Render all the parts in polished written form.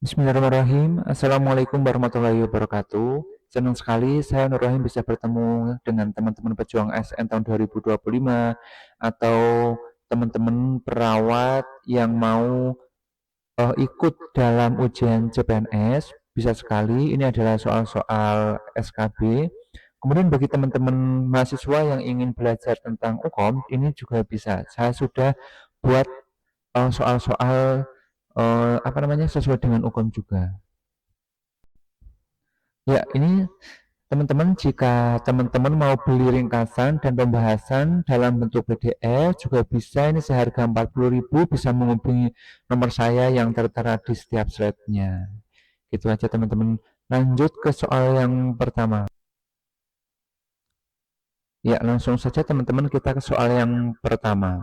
Bismillahirrahmanirrahim. Assalamualaikum warahmatullahi wabarakatuh. Senang sekali saya Nur Rahim bisa bertemu dengan teman-teman pejuang ASN tahun 2025 atau teman-teman perawat yang mau ikut dalam ujian CPNS. Bisa sekali, ini adalah soal-soal SKB. Kemudian bagi teman-teman mahasiswa yang ingin belajar tentang UKOM, ini juga bisa. Saya sudah buat soal-soal sesuai dengan UKOM juga. Ya, ini teman-teman, jika teman-teman mau beli ringkasan dan pembahasan dalam bentuk PDF juga bisa, ini seharga 40.000, bisa menghubungi nomor saya yang tertera di setiap slide-nya. Gitu aja teman-teman. Lanjut ke soal yang pertama. Ya, langsung saja teman-teman kita ke soal yang pertama.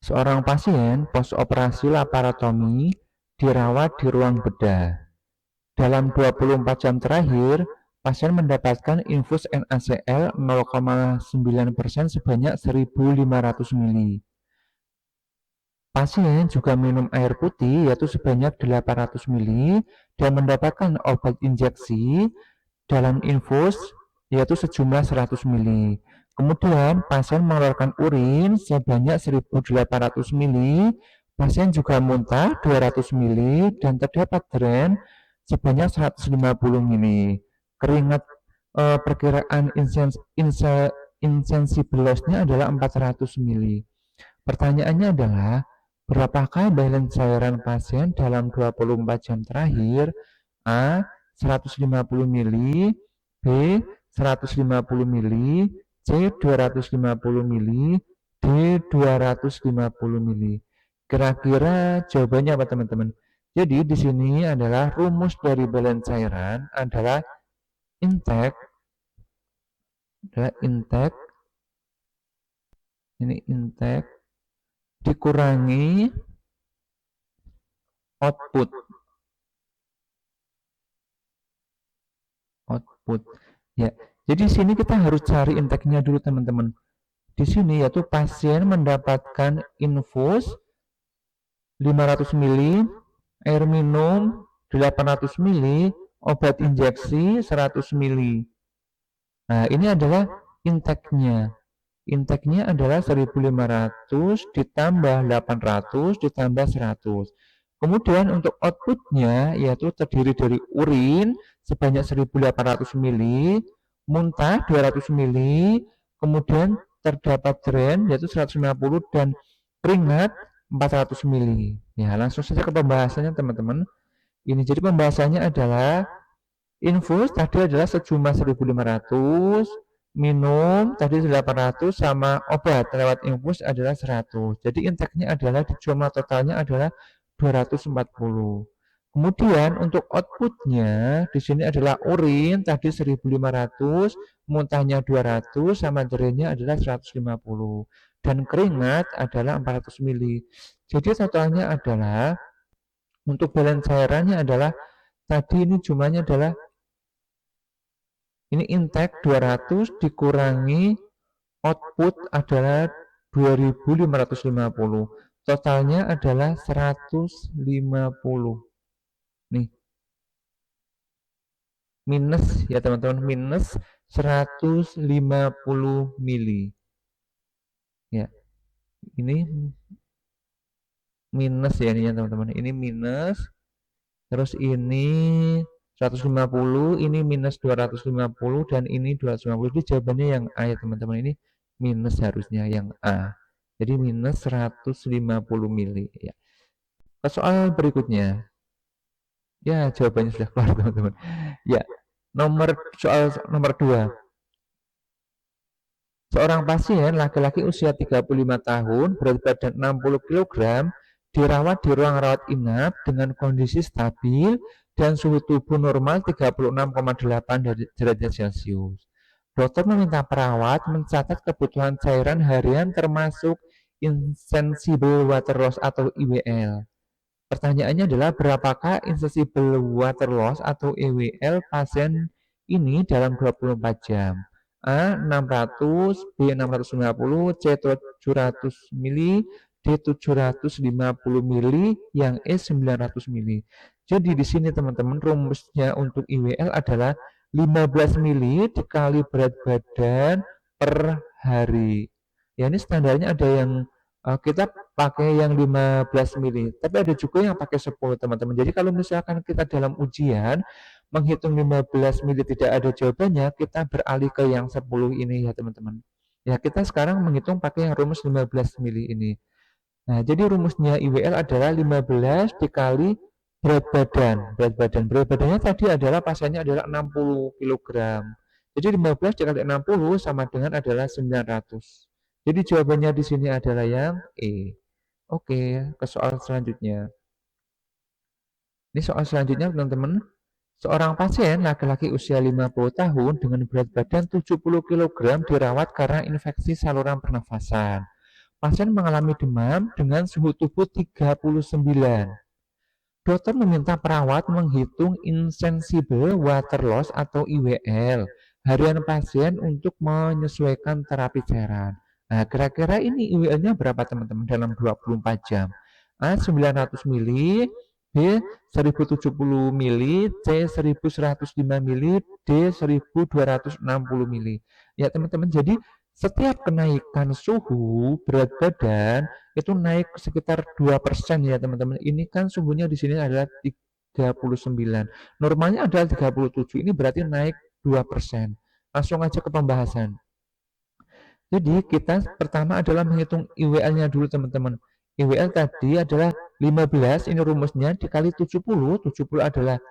Seorang pasien post-operasi laparotomi dirawat di ruang bedah. Dalam 24 jam terakhir, pasien mendapatkan infus NaCl 0,9% sebanyak 1.500 ml. Pasien juga minum air putih yaitu sebanyak 800 ml dan mendapatkan obat injeksi dalam infus yaitu sejumlah 100 ml. Kemudian pasien mengeluarkan urin sebanyak 1.800 ml, pasien juga muntah 200 ml dan terdapat drain sebanyak 150 ml. Keringat perkiraan insensible loss-nya adalah 400 ml. Pertanyaannya adalah, berapakah balance cairan pasien dalam 24 jam terakhir? A. 150 ml, B. 150 ml, C. 250 ml, D. 250 ml. Kira-kira jawabannya apa teman-teman? Jadi di sini adalah rumus dari balance cairan adalah intake, ini intake dikurangi output. Ya, jadi di sini kita harus cari intake-nya dulu teman-teman. Di sini yaitu pasien mendapatkan infus 500 ml, air minum 800 ml, obat injeksi 100 ml. Nah, ini adalah intake-nya. Intake-nya adalah 1.500 ditambah 800 ditambah 100. Kemudian untuk output-nya yaitu terdiri dari urin sebanyak 1.800 ml, muntah 200 ml, kemudian terdapat drain yaitu 150 dan keringat 400 ml. Ya, langsung saja ke pembahasannya teman-teman. Ini jadi pembahasannya adalah infus tadi adalah sejumlah 1.500, minum tadi 800 sama obat lewat infus adalah 100. Jadi intake-nya adalah di jumlah totalnya adalah 240. Kemudian untuk outputnya di sini adalah urin tadi 1.500, muntahnya 200 sama drainnya adalah 150 dan keringat adalah 400 ml. Jadi totalnya adalah untuk balance cairannya adalah tadi ini jumlahnya adalah ini intake 200 dikurangi output adalah 2.550. Totalnya adalah 150. Nih. Minus ya teman-teman, minus 150 mili. Ya. Ini minus ya ini ya teman-teman. Ini minus. Terus ini 150, ini minus 250 dan ini 250. Jadi jawabannya yang A ya teman-teman. Ini minus harusnya yang A. Jadi minus 150 mili ya. Ke soal berikutnya. Ya, jawabannya sudah keluar teman-teman. Ya, soal nomor 2. Seorang pasien laki-laki usia 35 tahun, berat badan 60 kg, dirawat di ruang rawat inap dengan kondisi stabil dan suhu tubuh normal 36,8 derajat Celcius. Dokter meminta perawat mencatat kebutuhan cairan harian termasuk insensible water loss atau IWL. Pertanyaannya adalah berapakah insensible water loss atau IWL pasien ini dalam 24 jam? A 600, B 650, C 700 mili, D 750 mili, yang E 900 mili. Jadi di sini teman-teman rumusnya untuk IWL adalah 15 mili dikali berat badan per hari. Ya ini standarnya ada yang kita pakai yang 15 mili, tapi ada juga yang pakai 10 teman-teman. Jadi kalau misalkan kita dalam ujian menghitung 15 mili tidak ada jawabannya, kita beralih ke yang 10 ini ya teman-teman. Ya kita sekarang menghitung pakai yang rumus 15 mili ini. Nah, jadi rumusnya IWL adalah 15 dikali berat badan. Berat badannya tadi adalah pasiennya adalah 60 kg. Jadi 15 dikali 60 sama dengan adalah 900. Jadi jawabannya di sini adalah yang E. Oke, ke soal selanjutnya. Ini soal selanjutnya teman-teman. Seorang pasien laki-laki usia 50 tahun dengan berat badan 70 kg dirawat karena infeksi saluran pernafasan. Pasien mengalami demam dengan suhu tubuh 39. Dokter meminta perawat menghitung insensible water loss atau IWL harian pasien untuk menyesuaikan terapi cairan. Nah, kira-kira ini IWL-nya berapa teman-teman dalam 24 jam? A 900 mili, B 1070 mili, C 1105 mili, D 1260 mili. Ya teman-teman, jadi setiap kenaikan suhu berat badan itu naik sekitar 2% ya teman-teman. Ini kan suhunya di sini adalah 39. Normalnya adalah 37. Ini berarti naik 2%. Langsung aja ke pembahasan. Jadi kita pertama adalah menghitung IWL-nya dulu teman-teman. IWL tadi adalah 15, ini rumusnya dikali 70. 70 adalah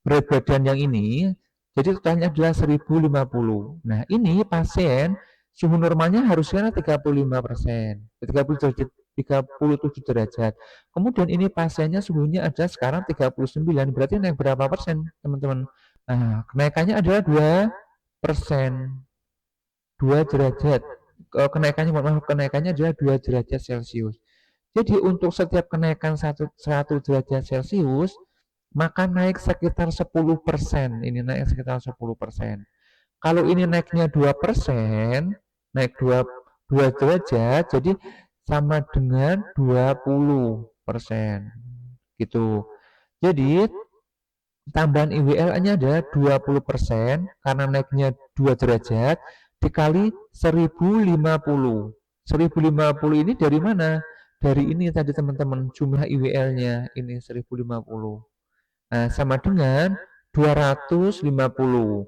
berat badan yang ini. Jadi totalnya adalah 1050. Nah, ini pasien suhu normalnya harusnya 35%, 37 derajat. Kemudian ini pasiennya suhunya ada sekarang 39, berarti naik berapa persen, teman-teman? Nah, kenaikannya adalah 2%, 2 derajat. Kenaikannya adalah 2 derajat Celcius. Jadi untuk setiap kenaikan 1 derajat Celcius, maka naik sekitar 10%. Ini naik sekitar 10%. Kalau ini naiknya 2%, naik 2 derajat, jadi sama dengan 20%. Gitu. Jadi tambahan IWL-nya adalah 20% karena naiknya 2 derajat dikali 1050. 1050 ini dari mana? Dari ini tadi teman-teman, jumlah IWL-nya ini 1050. Nah, sama dengan 250.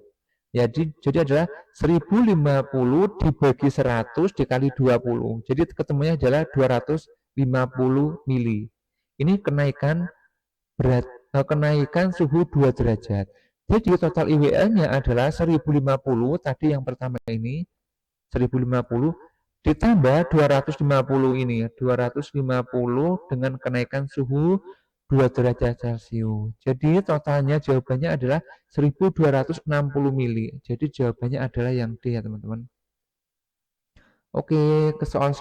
Jadi adalah 1050 dibagi 100 dikali 20. Jadi ketemunya adalah 250 mili. Ini kenaikan suhu 2 derajat. Jadi total IWL-nya adalah 1050, tadi yang pertama ini 1050 ditambah 250 ini, 250 dengan kenaikan suhu 2 derajat Celcius. Jadi totalnya jawabannya adalah 1260 mili. Jadi jawabannya adalah yang D ya teman-teman. Oke, ke soal